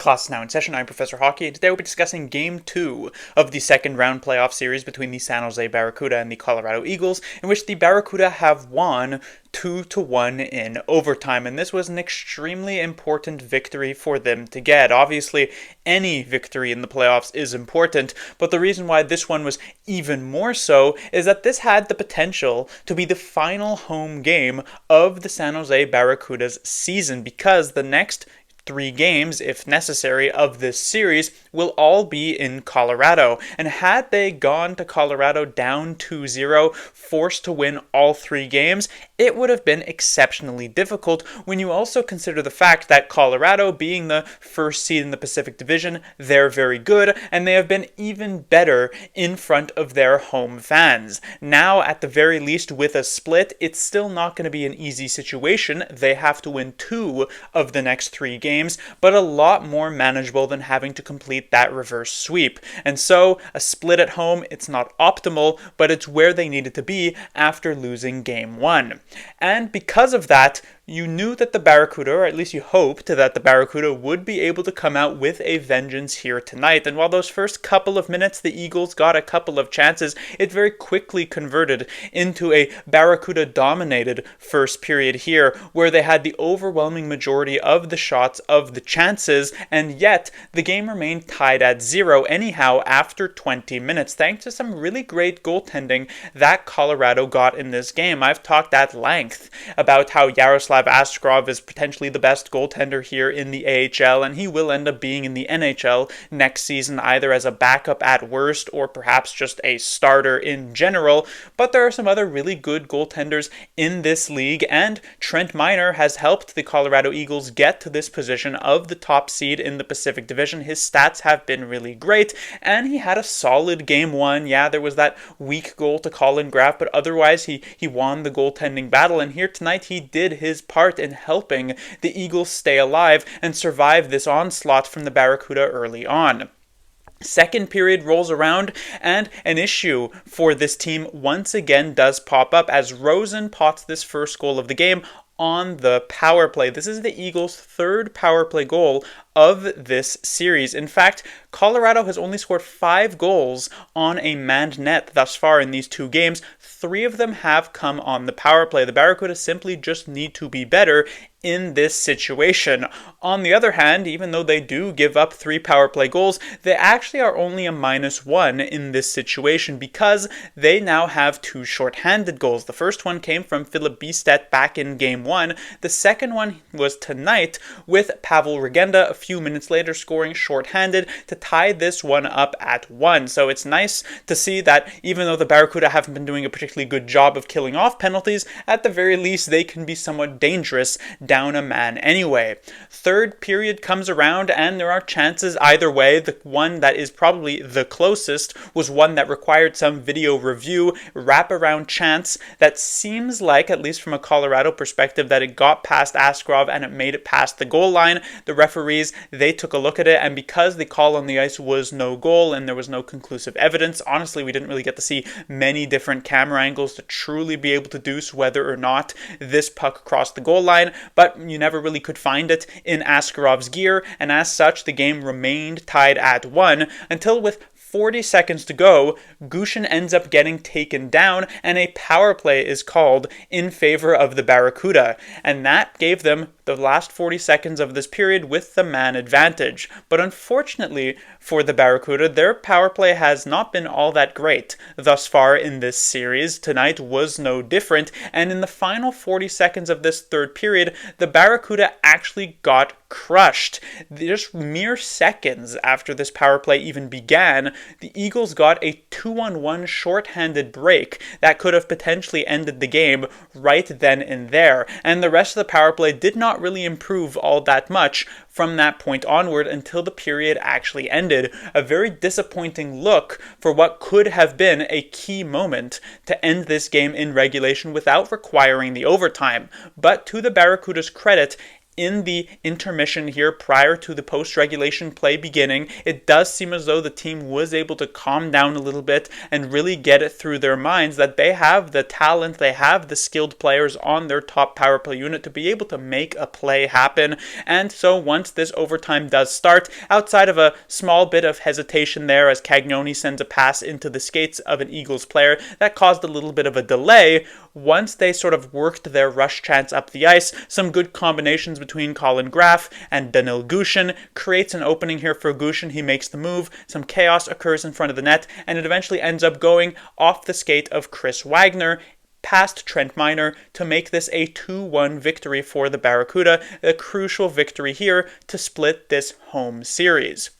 Class is now in session. I'm Professor Hockey, and today we'll be discussing Game 2 of the second round playoff series between the San Jose Barracuda and the Colorado Eagles, in which the Barracuda have won 2-1 in overtime, and this was an extremely important victory for them to get. Obviously, any victory in the playoffs is important, but the reason why this one was even more so is that this had the potential to be the final home game of the San Jose Barracuda's season, because the next 3 games, if necessary, of this series will all be in Colorado. And had they gone to Colorado down 2-0, forced to win all 3 games, it would have been exceptionally difficult when you also consider the fact that Colorado, being the first seed in the Pacific Division, they're very good, and they have been even better in front of their home fans. Now, at the very least, with a split, it's still not going to be an easy situation. They have to win 2 of the next 3 games, but a lot more manageable than having to complete that reverse sweep. And so, a split at home, it's not optimal, but it's where they needed to be after losing Game 1. And because of that, you knew that the Barracuda, or at least you hoped that the Barracuda would be able to come out with a vengeance here tonight. And while those first couple of minutes the Eagles got a couple of chances, it very quickly converted into a Barracuda-dominated first period here, where they had the overwhelming majority of the shots of the chances, and yet the game remained tied at 0 anyhow after 20 minutes, thanks to some really great goaltending that Colorado got in this game. I've talked at length about how Yaroslav Askarov is potentially the best goaltender here in the AHL, and he will end up being in the NHL next season, either as a backup at worst or perhaps just a starter in general. But there are some other really good goaltenders in this league, and Trent Miner has helped the Colorado Eagles get to this position of the top seed in the Pacific Division. His stats have been really great, and he had a solid Game 1. Yeah, there was that weak goal to Colin Graff, but otherwise he won the goaltending battle, and here tonight he did his part in helping the Eagles stay alive and survive this onslaught from the Barracuda early on. Second period rolls around, and an issue for this team once again does pop up as Rosen pots this first goal of the game on the power play. This is the Eagles' third power play goal of this series. In fact, Colorado has only scored 5 goals on a manned net thus far in these 2 games. 3 of them have come on the power play. The Barracuda simply just need to be better in this situation. On the other hand, even though they do give up 3 power play goals, they actually are only a -1 in this situation because they now have 2 shorthanded goals. The first one came from Philip Biestet back in Game 1. The second one was tonight with Pavel Regenda a few minutes later scoring shorthanded to tie this one up at 1. So it's nice to see that even though the Barracuda haven't been doing a particularly good job of killing off penalties, at the very least they can be somewhat dangerous down a man anyway. Third period comes around and there are chances either way. The one that is probably the closest was one that required some video review, wraparound chance that seems like, at least from a Colorado perspective, that it got past Askarov and it made it past the goal line. The referees, they took a look at it, and because the call on the ice was no goal and there was no conclusive evidence, honestly we didn't really get to see many different camera angles to truly be able to deduce whether or not this puck crossed the goal line, but you never really could find it in Askarov's gear, and as such the game remained tied at 1 until, with 40 seconds to go, Gushin ends up getting taken down and a power play is called in favor of the Barracuda, and that gave them the last 40 seconds of this period with the man advantage. But unfortunately for the Barracuda, their power play has not been all that great thus far in this series. Tonight was no different, and in the final 40 seconds of this third period, the Barracuda actually got crushed. Just mere seconds after this power play even began, the Eagles got a 2-on-1 shorthanded break that could have potentially ended the game right then and there, and the rest of the power play did not really improve all that much from that point onward until the period actually ended. A very disappointing look for what could have been a key moment to end this game in regulation without requiring the overtime. But to the Barracuda's credit, in the intermission here prior to the post-regulation play beginning, it does seem as though the team was able to calm down a little bit and really get it through their minds that they have the talent, they have the skilled players on their top power play unit to be able to make a play happen. And so once this overtime does start, outside of a small bit of hesitation there as Cagnoni sends a pass into the skates of an Eagles player, that caused a little bit of a delay. Once they sort of worked their rush chance up the ice, some good combinations between Colin Graf and Danil Gushin creates an opening here for Gushin. He makes the move, some chaos occurs in front of the net, and it eventually ends up going off the skate of Chris Wagner past Trent Miner to make this a 2-1 victory for the Barracuda, a crucial victory here to split this home series.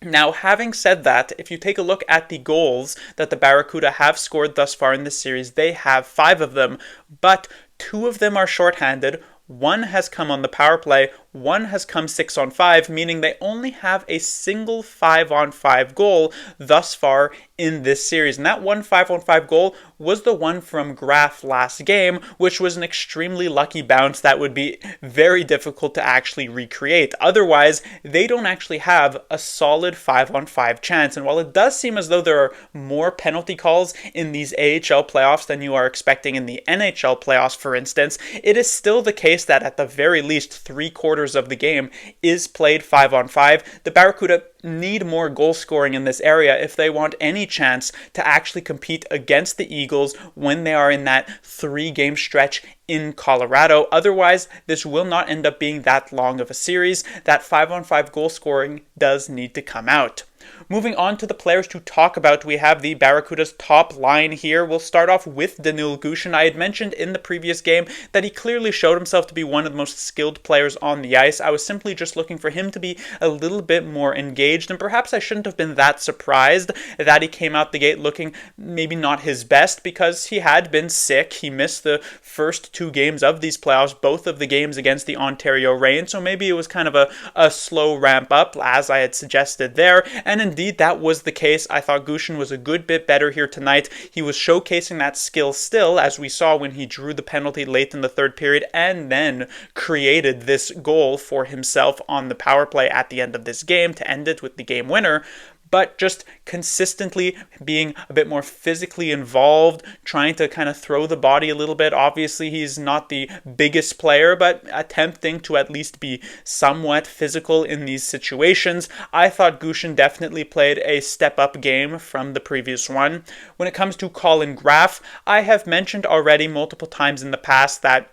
Now, having said that, if you take a look at the goals that the Barracuda have scored thus far in this series, they have 5 of them, but 2 of them are shorthanded. 1 has come on the power play, 1 has come 6-on-5, meaning they only have a single 5-on-5 goal thus far in this series. And that 1 5-on-5 goal was the one from Graf last game, which was an extremely lucky bounce that would be very difficult to actually recreate. Otherwise, they don't actually have a solid 5-on-5 chance. And while it does seem as though there are more penalty calls in these AHL playoffs than you are expecting in the NHL playoffs, for instance, it is still the case that at the very least 3/4 of the game is played 5-on-5. The Barracuda need more goal scoring in this area if they want any chance to actually compete against the Eagles when they are in that 3-game stretch in Colorado. Otherwise, this will not end up being that long of a series. That 5-on-5 goal scoring does need to come out. Moving on to the players to talk about, we have the Barracuda's top line here. We'll start off with Danil Gushin. I had mentioned in the previous game that he clearly showed himself to be one of the most skilled players on the ice. I was simply just looking for him to be a little bit more engaged, and perhaps I shouldn't have been that surprised that he came out the gate looking maybe not his best, because he had been sick. He missed the first 2 games of these playoffs, both of the games against the Ontario Reign, so maybe it was kind of a slow ramp up, as I had suggested there, and indeed that was the case. I thought Gushin was a good bit better here tonight. He was showcasing that skill still, as we saw when he drew the penalty late in the third period and then created this goal for himself on the power play at the end of this game to end it with the game winner. But just consistently being a bit more physically involved, trying to kind of throw the body a little bit. Obviously, he's not the biggest player, but attempting to at least be somewhat physical in these situations. I thought Gushin definitely played a step-up game from the previous one. When it comes to Colin Graf, I have mentioned already multiple times in the past that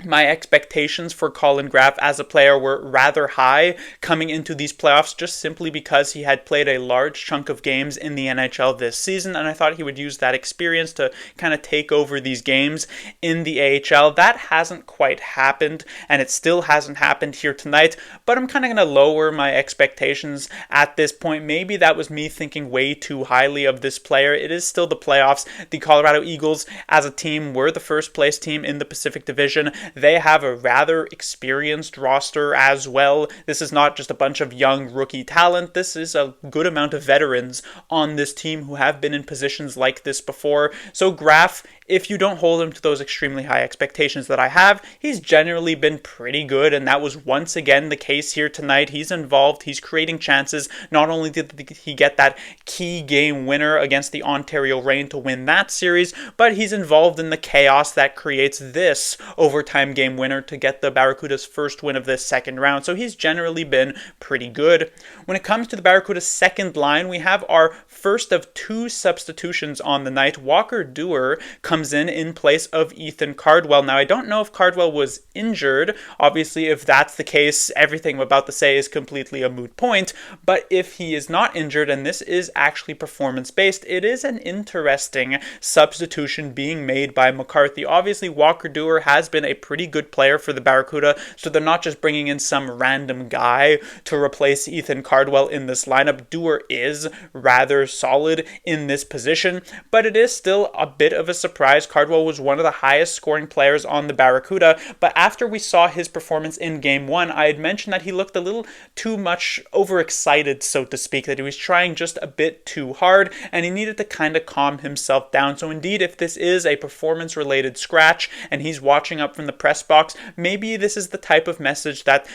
my expectations for Colin Graf as a player were rather high coming into these playoffs, just simply because he had played a large chunk of games in the NHL this season, and I thought he would use that experience to kind of take over these games in the AHL. That hasn't quite happened, and it still hasn't happened here tonight, but I'm kind of going to lower my expectations at this point. Maybe that was me thinking way too highly of this player. It is still the playoffs. The Colorado Eagles, as a team, were the first place team in the Pacific Division. They have a rather experienced roster as well. This is not just a bunch of young rookie talent. This is a good amount of veterans on this team who have been in positions like this before. So Graf, if you don't hold him to those extremely high expectations that I have, he's generally been pretty good, and that was once again the case here tonight. He's involved, he's creating chances. Not only did he get that key game winner against the Ontario Reign to win that series, but he's involved in the chaos that creates this overtime game winner to get the Barracuda's first win of this second round. So he's generally been pretty good. When it comes to the Barracuda's second line, we have our first of 2 substitutions on the night. Walker Duehr comes in place of Ethan Cardwell. Now, I don't know if Cardwell was injured. Obviously, if that's the case, everything I'm about to say is completely a moot point. But if he is not injured, and this is actually performance-based, it is an interesting substitution being made by McCarthy. Obviously, Walker Duehr has been a pretty good player for the Barracuda, so they're not just bringing in some random guy to replace Ethan Cardwell in this lineup. Duehr is rather solid in this position, but it is still a bit of a surprise RBIs. Cardwell was one of the highest scoring players on the Barracuda, but after we saw his performance in Game 1, I had mentioned that he looked a little too much overexcited, so to speak, that he was trying just a bit too hard, and he needed to kind of calm himself down. So indeed, if this is a performance-related scratch, and he's watching up from the press box, maybe this is the type of message that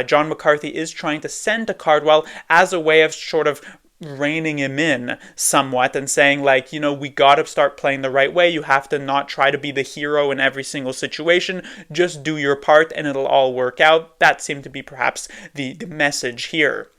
John McCarthy is trying to send to Cardwell as a way of sort of reining him in somewhat and saying, like, we gotta start playing the right way. You have to not try to be the hero in every single situation. Just do your part and it'll all work out. That seemed to be perhaps the message here.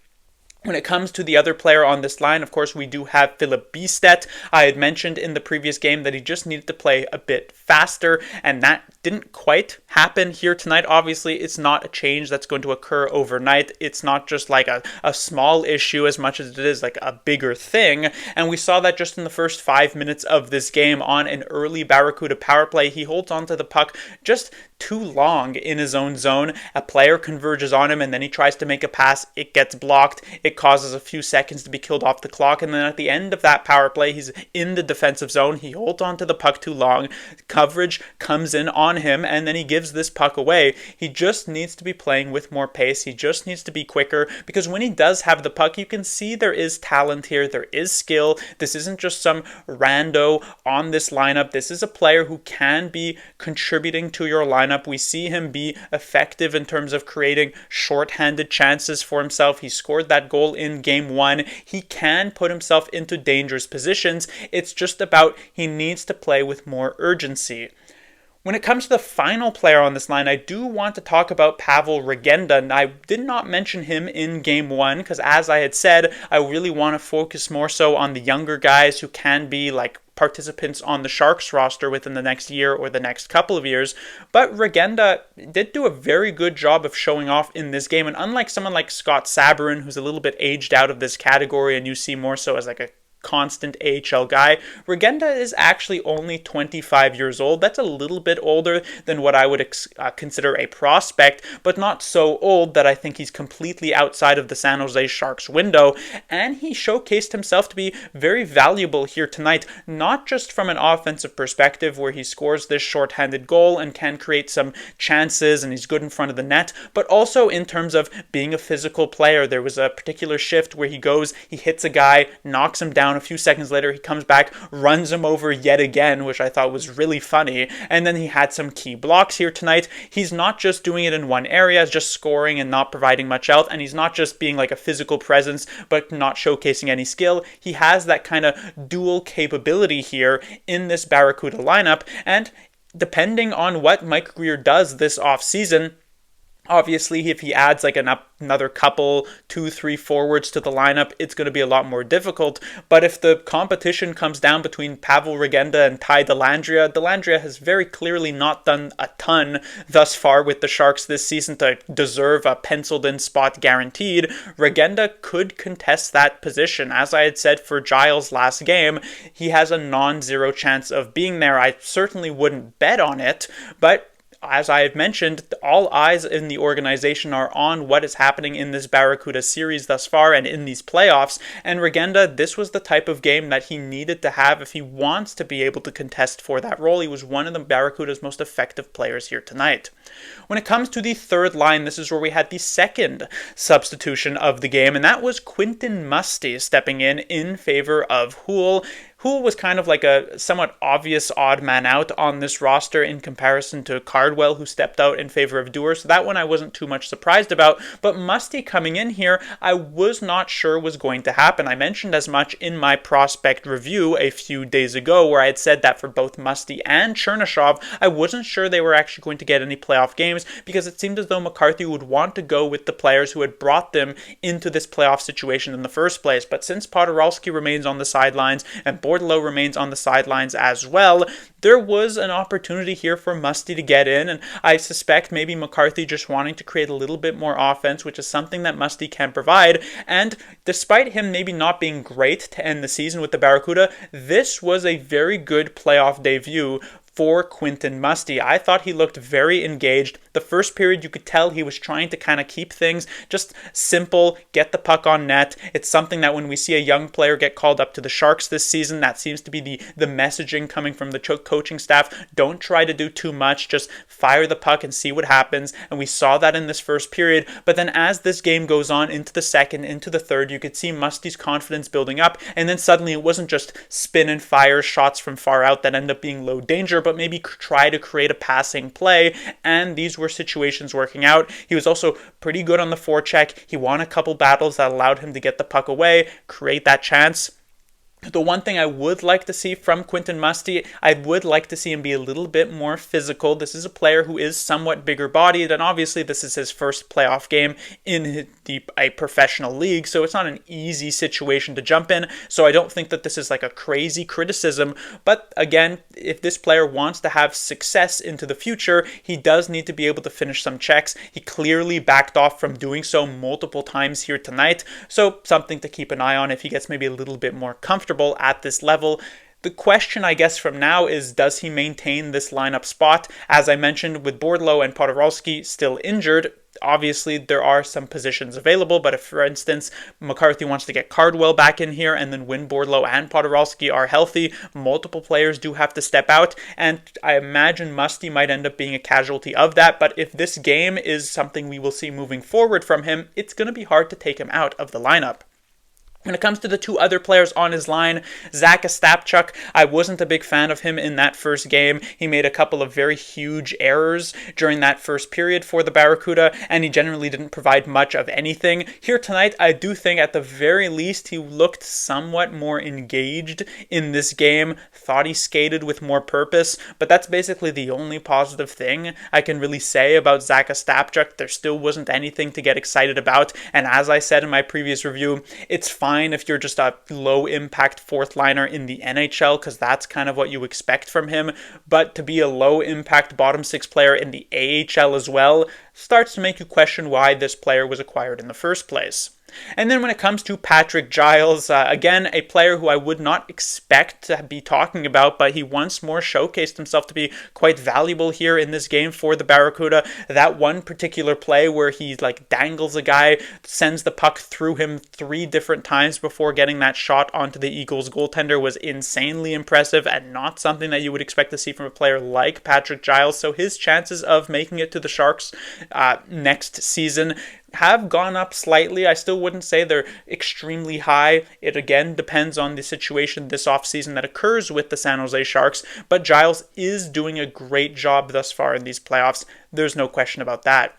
When it comes to the other player on this line, of course, we do have Philip Bystedt. I had mentioned in the previous game that he just needed to play a bit faster, and that didn't quite happen here tonight. Obviously, it's not a change that's going to occur overnight. It's not just like a small issue as much as it is like a bigger thing, and we saw that just in the first 5 minutes of this game on an early Barracuda power play. He holds onto the puck just too long in his own zone. A player converges on him and then he tries to make a pass. It gets blocked. It causes a few seconds to be killed off the clock, and then at the end of that power play, he's in the defensive zone. He holds onto the puck too long. Coverage comes in on him and then he gives this puck away. He just needs to be playing with more pace. He just needs to be quicker, because when he does have the puck, you can see there is talent here. There is skill. This isn't just some rando on this lineup. This is a player who can be contributing to your lineup. We see him be effective in terms of creating shorthanded chances for himself. He scored that goal in Game 1. He can put himself into dangerous positions. It's just about he needs to play with more urgency. When it comes to the final player on this line, I do want to talk about Pavel Regenda, and I did not mention him in Game 1 because, as I had said, I really want to focus more so on the younger guys who can be like participants on the Sharks roster within the next year or the next couple of years. But Regenda did do a very good job of showing off in this game, and unlike someone like Scott Sabourin, who's a little bit aged out of this category and you see more so as like a constant AHL guy, Regenda is actually only 25 years old. That's a little bit older than what I would consider a prospect, but not so old that I think he's completely outside of the San Jose Sharks window. And he showcased himself to be very valuable here tonight, not just from an offensive perspective where he scores this shorthanded goal and can create some chances and he's good in front of the net, but also in terms of being a physical player. There was a particular shift where he hits a guy, knocks him down. A few seconds later, he comes back, runs him over yet again, which I thought was really funny. And then he had some key blocks here tonight. He's not just doing it in one area, just scoring and not providing much else. And he's not just being like a physical presence, but not showcasing any skill. He has that kind of dual capability here in this Barracuda lineup. And depending on what Mike Grier does this offseason, obviously, if he adds like another couple, 2-3 forwards to the lineup, it's going to be a lot more difficult. But if the competition comes down between Pavel Regenda and Ty Dellandrea has very clearly not done a ton thus far with the Sharks this season to deserve a penciled-in spot guaranteed. Regenda could contest that position. As I had said for Giles last game, he has a non-zero chance of being there. I certainly wouldn't bet on it, but as I have mentioned, all eyes in the organization are on what is happening in this Barracuda series thus far and in these playoffs. And Regenda, this was the type of game that he needed to have if he wants to be able to contest for that role. He was one of the Barracuda's most effective players here tonight. When it comes to the third line, this is where we had the second substitution of the game, and that was Quentin Musty stepping in favor of Houle. Houle was kind of like a somewhat obvious odd man out on this roster in comparison to Cardwell, who stepped out in favor of Dewar, so that one I wasn't too much surprised about. But Musty coming in here, I was not sure was going to happen. I mentioned as much in my prospect review a few days ago, where I had said that for both Musty and Chernyshov, I wasn't sure they were actually going to get any playoff games, because it seemed as though McCarthy would want to go with the players who had brought them into this playoff situation in the first place. But since Podorowski remains on the sidelines and Bordelot remains on the sidelines as well, there was an opportunity here for Musty to get in, and I suspect maybe McCarthy just wanting to create a little bit more offense, which is something that Musty can provide. And despite him maybe not being great to end the season with the Barracuda, this was a very good playoff debut for Quentin Musty. I thought he looked very engaged. The first period, you could tell he was trying to kind of keep things just simple, get the puck on net. It's something that when we see a young player get called up to the Sharks this season, that seems to be the messaging coming from the coaching staff. Don't try to do too much, just fire the puck and see what happens. And we saw that in this first period. But then as this game goes on into the second, into the third, you could see Musty's confidence building up. And then suddenly it wasn't just spin and fire shots from far out that end up being low danger, but maybe try to create a passing play. And these were situations working out. He was also pretty good on the forecheck. He won a couple battles that allowed him to get the puck away, create that chance. The one thing I would like to see from Quentin Musty, I would like to see him be a little bit more physical. This is a player who is somewhat bigger bodied, and obviously this is his first playoff game in a professional league, so it's not an easy situation to jump in. So I don't think that this is like a crazy criticism, but again, if this player wants to have success into the future, he does need to be able to finish some checks. He clearly backed off from doing so multiple times here tonight, so something to keep an eye on if he gets maybe a little bit more comfortable at this level. The question, I guess, from now is, does he maintain this lineup spot? As I mentioned, with Bordeleau and Podorowski still injured, obviously there are some positions available, but if, for instance, McCarthy wants to get Cardwell back in here, and then when Bordeleau and Podorowski are healthy, multiple players do have to step out, and I imagine Musty might end up being a casualty of that. But if this game is something we will see moving forward from him, it's going to be hard to take him out of the lineup. When it comes to the two other players on his line, Zach Ostapchuk, I wasn't a big fan of him in that first game. He made a couple of very huge errors during that first period for the Barracuda, and he generally didn't provide much of anything. Here tonight, I do think at the very least he looked somewhat more engaged in this game, thought he skated with more purpose, but that's basically the only positive thing I can really say about Zach Ostapchuk. There still wasn't anything to get excited about, and as I said in my previous review, it's fine if you're just a low impact fourth liner in the NHL, because that's kind of what you expect from him, but to be a low impact bottom six player in the AHL as well starts to make you question why this player was acquired in the first place. And then when it comes to Patrick Giles, again, a player who I would not expect to be talking about, but he once more showcased himself to be quite valuable here in this game for the Barracuda. That one particular play where he dangles a guy, sends the puck through him 3 different times before getting that shot onto the Eagles goaltender was insanely impressive and not something that you would expect to see from a player like Patrick Giles. So his chances of making it to the Sharks next season have gone up slightly. I still wouldn't say they're extremely high. It again depends on the situation this offseason that occurs with the San Jose Sharks, but Giles is doing a great job thus far in these playoffs. There's no question about that.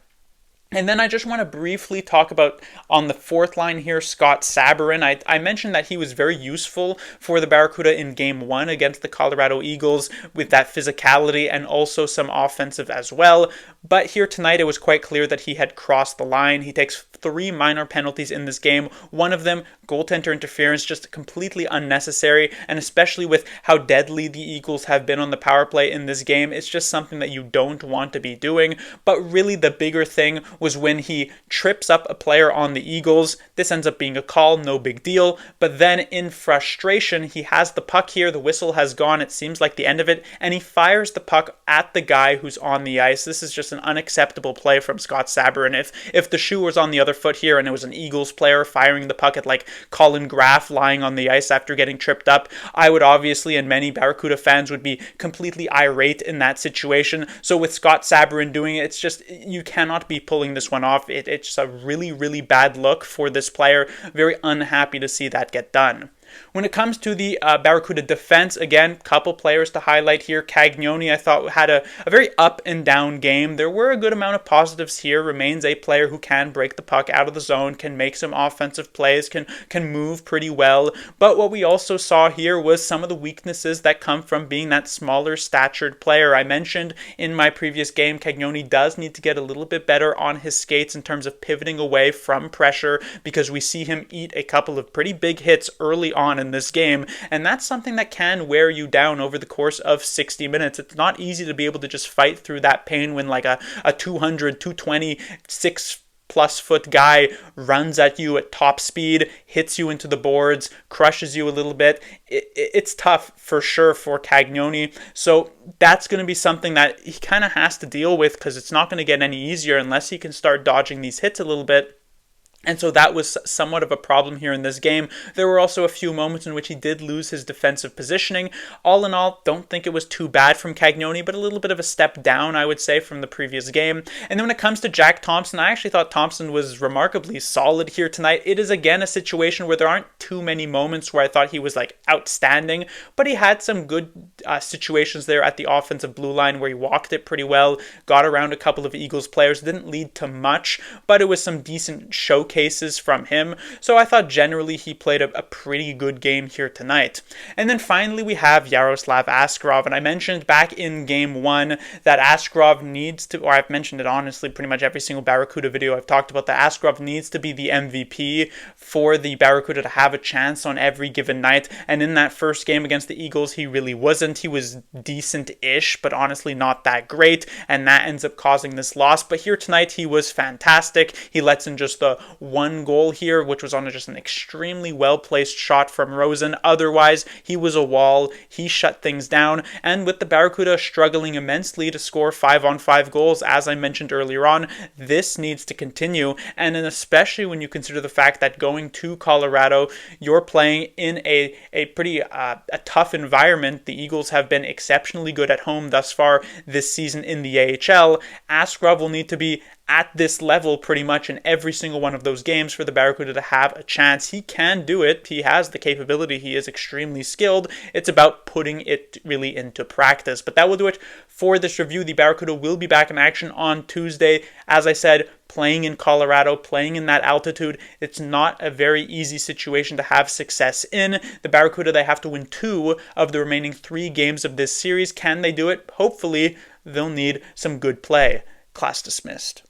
And then I just want to briefly talk about, on the fourth line here, Scott Sabourin. I mentioned that he was very useful for the Barracuda in Game 1 against the Colorado Eagles with that physicality and also some offensive as well. But here tonight, it was quite clear that he had crossed the line. He takes 3 minor penalties in this game. One of them, goaltender interference, just completely unnecessary. And especially with how deadly the Eagles have been on the power play in this game, it's just something that you don't want to be doing. But really, the bigger thing was when he trips up a player on the Eagles. This ends up being a call, no big deal. But then in frustration, he has the puck here. The whistle has gone. It seems like the end of it. And he fires the puck at the guy who's on the ice. This is just an unacceptable play from Scott Sabourin. If the shoe was on the other foot here and it was an Eagles player firing the puck at Colin Graff lying on the ice after getting tripped up, I would obviously, and many Barracuda fans would be completely irate in that situation. So with Scott Sabourin doing it, it's just, you cannot be pulling this one off. It's a really, really bad look for this player. Very unhappy to see that get done. When it comes to the Barracuda defense, again, couple players to highlight here. Cagnoni, I thought, had a very up and down game. There were a good amount of positives here. Remains a player who can break the puck out of the zone, can make some offensive plays, can move pretty well. But what we also saw here was some of the weaknesses that come from being that smaller statured player. I mentioned in my previous game, Cagnoni does need to get a little bit better on his skates in terms of pivoting away from pressure, because we see him eat a couple of pretty big hits early on in this game, and that's something that can wear you down over the course of 60 minutes. It's not easy to be able to just fight through that pain when a 200, 220, 6 plus foot guy runs at you at top speed, hits you into the boards, crushes you a little bit. It's tough for sure for Cagnoni. So that's going to be something that he kind of has to deal with, because it's not going to get any easier unless he can start dodging these hits a little bit. And so that was somewhat of a problem here in this game. There were also a few moments in which he did lose his defensive positioning. All in all, don't think it was too bad from Cagnoni, but a little bit of a step down, I would say, from the previous game. And then when it comes to Jack Thompson, I actually thought Thompson was remarkably solid here tonight. It is, again, a situation where there aren't too many moments where I thought he was, outstanding, but he had some good situations there at the offensive blue line where he walked it pretty well, got around a couple of Eagles players, didn't lead to much, but it was some decent showcases from him. So I thought generally he played a pretty good game here tonight. And then finally we have Yaroslav Askarov, and I mentioned back in game 1 that Askarov needs to, or I've mentioned it honestly pretty much every single Barracuda video I've talked about, that Askarov needs to be the MVP for the Barracuda to have a chance on every given night. And in that first game against the Eagles, he really wasn't. He was decent-ish, but honestly not that great, and that ends up causing this loss. But here tonight he was fantastic. He lets in just the one goal here, which was on just an extremely well-placed shot from Rosen. Otherwise, he was a wall. He shut things down. And with the Barracuda struggling immensely to score 5-on-5 goals, as I mentioned earlier on, this needs to continue. And then especially when you consider the fact that going to Colorado, you're playing in a pretty a tough environment. The Eagles have been exceptionally good at home thus far this season in the AHL. Askarov will need to be at this level pretty much in every single one of those games for the Barracuda to have a chance. He can do it. He has the capability. He is extremely skilled. It's about putting it really into practice. But that will do it for this review. The Barracuda will be back in action on Tuesday. As I said, playing in Colorado, playing in that altitude, it's not a very easy situation to have success in. The Barracuda, they have to win 2 of the remaining 3 games of this series. Can they do it? Hopefully, they'll need some good play. Class dismissed.